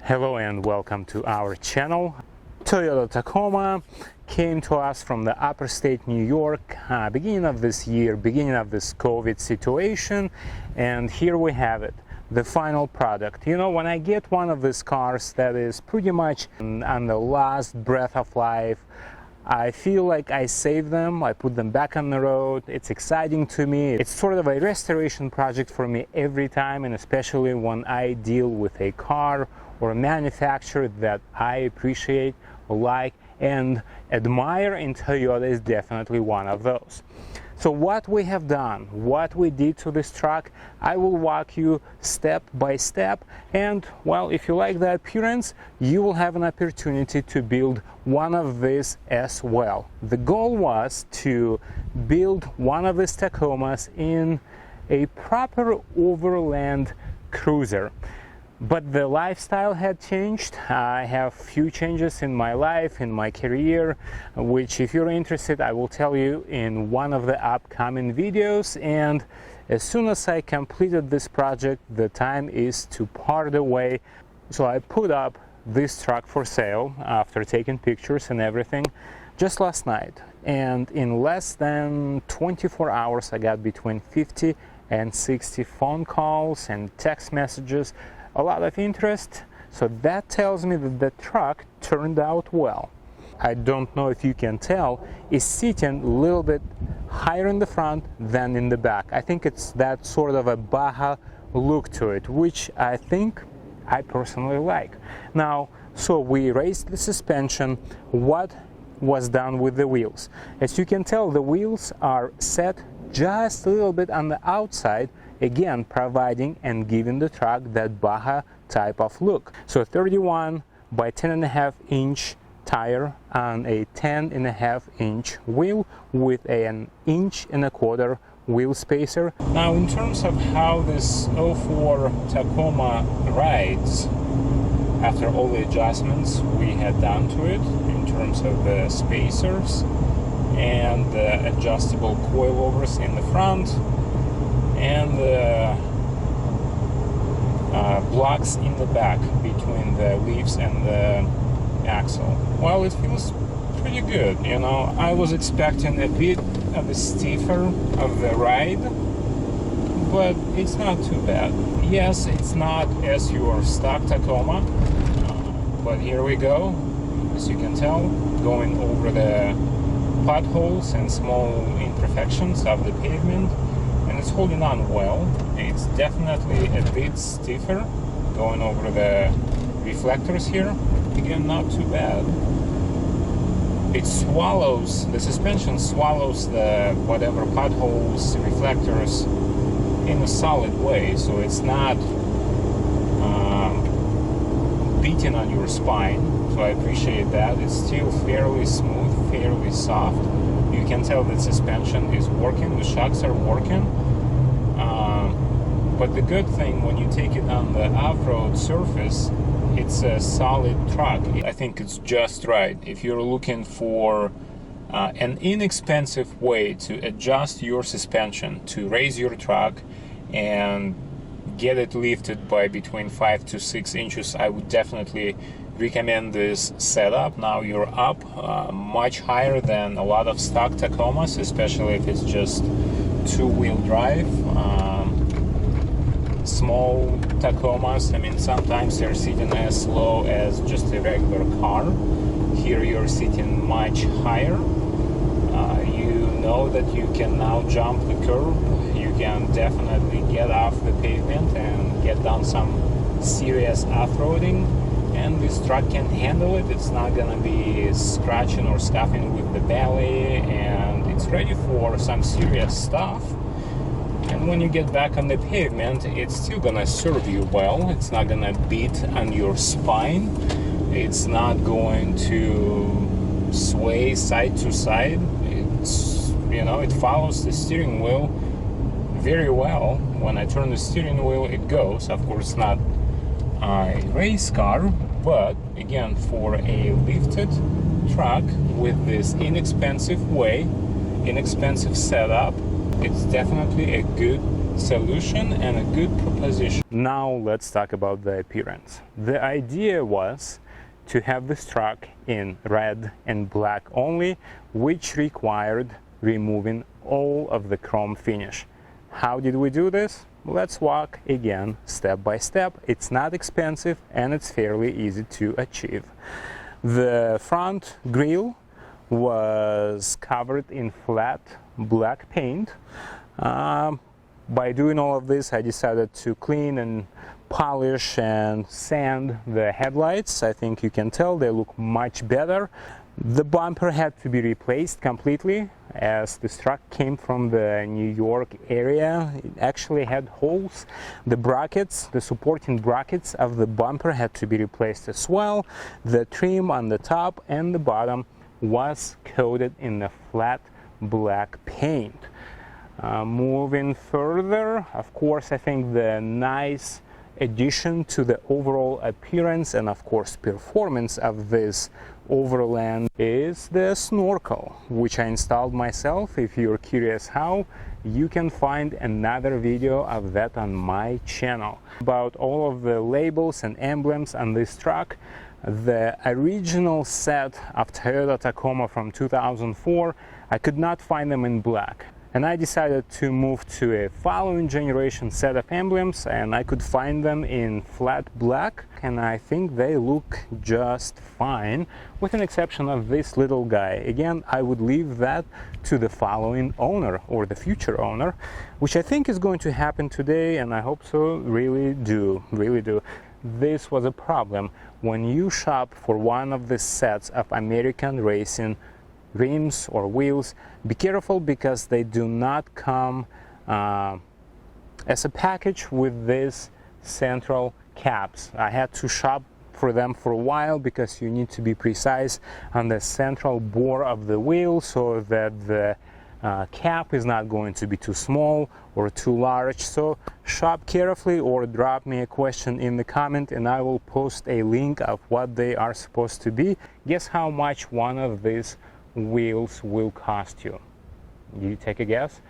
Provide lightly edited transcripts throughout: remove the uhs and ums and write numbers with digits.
Hello and welcome to our channel. Toyota Tacoma came to us from the upper state New York beginning of this year, beginning of this COVID situation, and here we have it, the final product. You know, when I get one of these cars that is pretty much on the last breath of life, I feel like I save them, I put them back on the road. It's exciting to me. It's sort of a restoration project for me every time, and especially when I deal with a car or a manufacturer that I appreciate, like, and admire, and Toyota is definitely one of those. So what we have done, what we did to this truck, I will walk you step by step, and well, if you like the appearance, you will have an opportunity to build one of these as well. The goal was to build one of these Tacomas in a proper overland cruiser. But the lifestyle had changed. I have few changes in my life, in my career, which if you're interested, I will tell you in one of the upcoming videos. And as soon as I completed this project, the time is to part away. So I put up this truck for sale after taking pictures and everything just last night. And in less than 24 hours, I got between 50 and 60 phone calls and text messages. A lot of interest, so that tells me that the truck turned out well. I don't know if you can tell, it's sitting a little bit higher in the front than in the back. I think it's that sort of a Baja look to it, which I think I personally like. Now, so we raised the suspension. What was done with the wheels? As you can tell, the wheels are set just a little bit on the outside, again providing and giving the truck that Baja type of look. So 31 by 10.5 inch tire on a 10.5 inch wheel with an 1.25 inch wheel spacer. Now, in terms of how this 04 Tacoma rides, after all the adjustments we had done to it in terms of the spacers and the adjustable coilovers in the front and the blocks in the back between the leaves and the axle. Well, it feels pretty good, you know. I was expecting a bit of a stiffer of the ride, but it's not too bad. Yes, it's not as your stock Tacoma, but here we go. As you can tell, going over the potholes and small imperfections of the pavement, and it's holding on well. It's definitely a bit stiffer going over the reflectors here. Again, not too bad. It swallows, the suspension swallows the whatever potholes, reflectors in a solid way, so it's not beating on your spine. So I appreciate that. It's still fairly smooth, fairly soft. You can tell that suspension is working, the shocks are working. But the good thing, when you take it on the off-road surface, it's a solid truck. I think it's just right. If you're looking for an inexpensive way to adjust your suspension, to raise your truck and get it lifted by between 5 to 6 inches, I would definitely recommend this setup. Now you're up much higher than a lot of stock Tacomas, especially if it's just two-wheel drive. Small Tacomas, I mean, sometimes they're sitting as low as just a regular car. Here you're sitting much higher. You know that you can now jump the curb. You can definitely get off the pavement and get down some serious off-roading, and this truck can handle it. It's not gonna be scratching or scuffing with the belly, and it's ready for some serious stuff. And when you get back on the pavement, it's still gonna serve you well. It's not gonna beat on your spine. It's not going to sway side to side. It's, you know, it follows the steering wheel very well. When I turn the steering wheel, it goes. Of course, not a race car, but again, for a lifted truck with this inexpensive setup, it's definitely a good solution and a good proposition. Now let's talk about the appearance. The idea was to have this truck in red and black only, which required removing all of the chrome finish. How did we do this? Let's walk again step by step. It's not expensive and it's fairly easy to achieve. The front grille was covered in flat black paint. By doing all of this, I decided to clean and polish and sand the headlights. I think you can tell they look much better. The bumper had to be replaced completely, as this truck came from the New York area. It actually had holes. The brackets, the supporting brackets of the bumper had to be replaced as well. The trim on the top and the bottom was coated in the flat black paint. Moving further, of course, I think the nice addition to the overall appearance and of course performance of this Overland is the snorkel, which I installed myself. If you're curious how, you can find another video of that on my channel. About all of the labels and emblems on this truck, the original set of Toyota Tacoma from 2004, I could not find them in black. And I decided to move to a following generation set of emblems, and I could find them in flat black, and I think they look just fine, with an exception of this little guy. Again, I would leave that to the following owner or the future owner, which I think is going to happen today, and I hope so. Really do. This was a problem when you shop for one of the sets of American racing rims or wheels. Be careful, because they do not come as a package with these central caps. I had to shop for them for a while, because you need to be precise on the central bore of the wheel so that the cap is not going to be too small or too large. So shop carefully, or drop me a question in the comment and I will post a link of what they are supposed to be. Guess how much one of these wheels will cost you? You take a guess?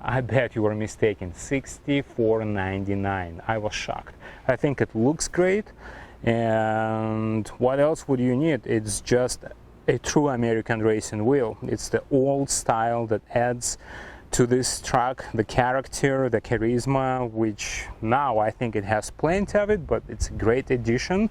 I bet you were mistaken. $64.99. I was shocked. I think it looks great, and what else would you need? It's just a true American racing wheel. It's the old style that adds to this truck the character, the charisma, which now I think it has plenty of it, but it's a great addition.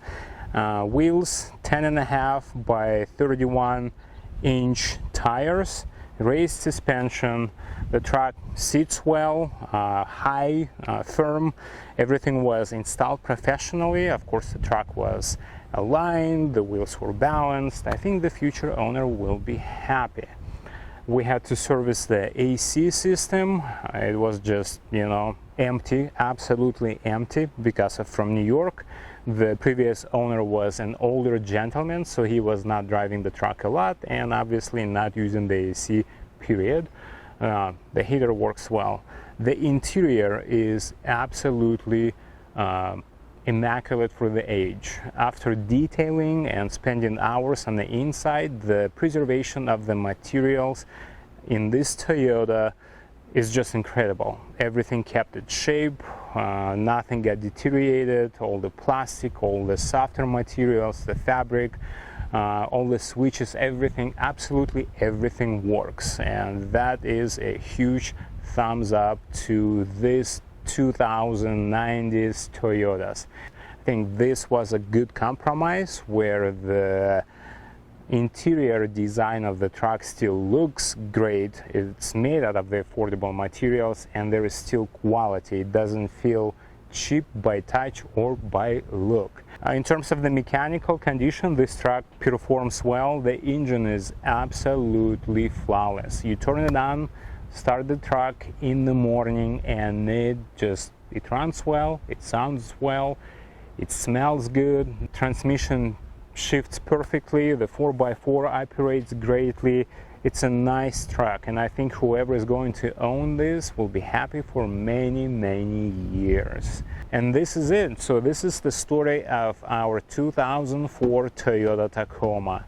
Wheels 10.5 by 31-inch tires, raised suspension. The truck sits well, high, firm. Everything was installed professionally. Of course, the truck was aligned, the wheels were balanced. I think the future owner will be happy. We had to service the AC system. It was just, empty, absolutely empty, because from New York. The previous owner was an older gentleman, so he was not driving the truck a lot and obviously not using the AC, period. The heater works well. The interior is absolutely immaculate for the age. After detailing and spending hours on the inside, the preservation of the materials in this Toyota is just incredible. Everything kept its shape, nothing got deteriorated. All the plastic, all the softer materials, the fabric, all the switches, everything, absolutely everything works, and that is a huge thumbs up to this 2090s Toyotas. I think this was a good compromise, where the interior design of the truck still looks great. It's made out of the affordable materials, and there is still quality. It doesn't feel cheap by touch or by look. In terms of the mechanical condition, this truck performs well. The engine is absolutely flawless. You turn it on, start the truck in the morning, and it runs well, it sounds well, it smells good. Transmission shifts perfectly, the 4x4 operates greatly. It's a nice truck, and I think whoever is going to own this will be happy for many years. And this is it. So this is the story of our 2004 Toyota Tacoma.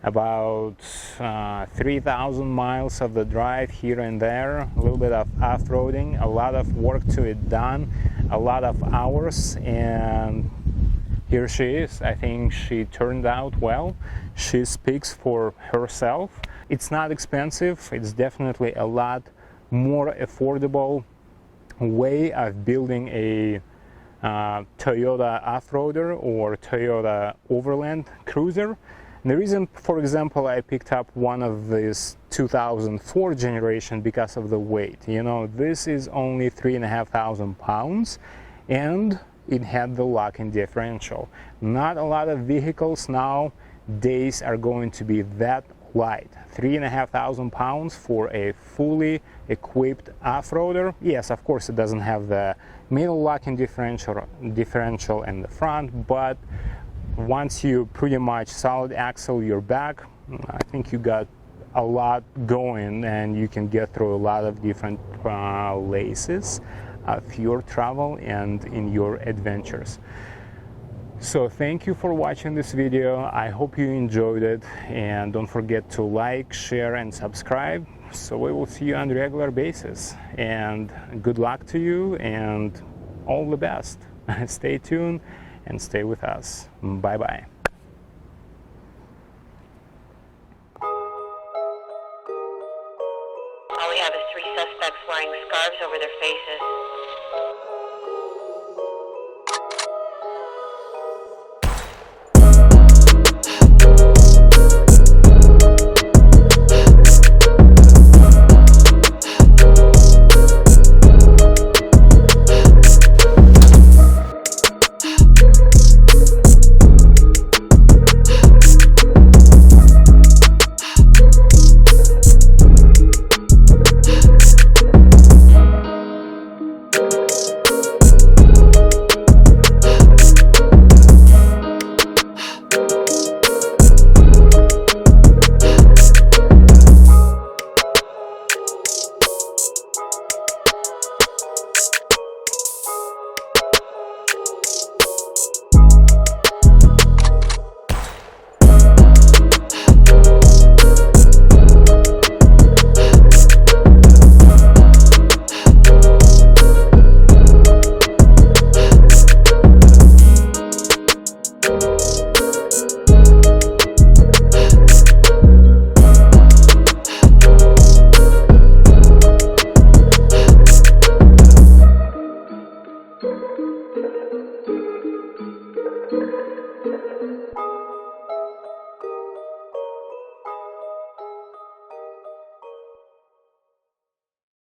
about 3,000 miles of the drive here and there, a little bit of off-roading, a lot of work to it done, a lot of hours, and here she is. I think she turned out well. She speaks for herself. It's not expensive. It's definitely a lot more affordable way of building a Toyota off-roader or Toyota Overland cruiser. And the reason, for example, I picked up one of this 2004 generation because of the weight. You know, this is only 3,500 pounds, and it had the lock-in differential. Not a lot of vehicles nowadays are going to be that light. 3,500 pounds for a fully equipped off-roader. Yes, of course, it doesn't have the middle lock-in differential in the front, but once you pretty much solid axle your back, I think you got a lot going, and you can get through a lot of different laces of your travel and in your adventures. So thank you for watching this video. I hope you enjoyed it, and don't forget to like, share, and subscribe, so we will see you on a regular basis. And good luck to you, and all the best. Stay tuned and stay with us. Bye bye. All we have is 3 suspects wearing scarves over their faces.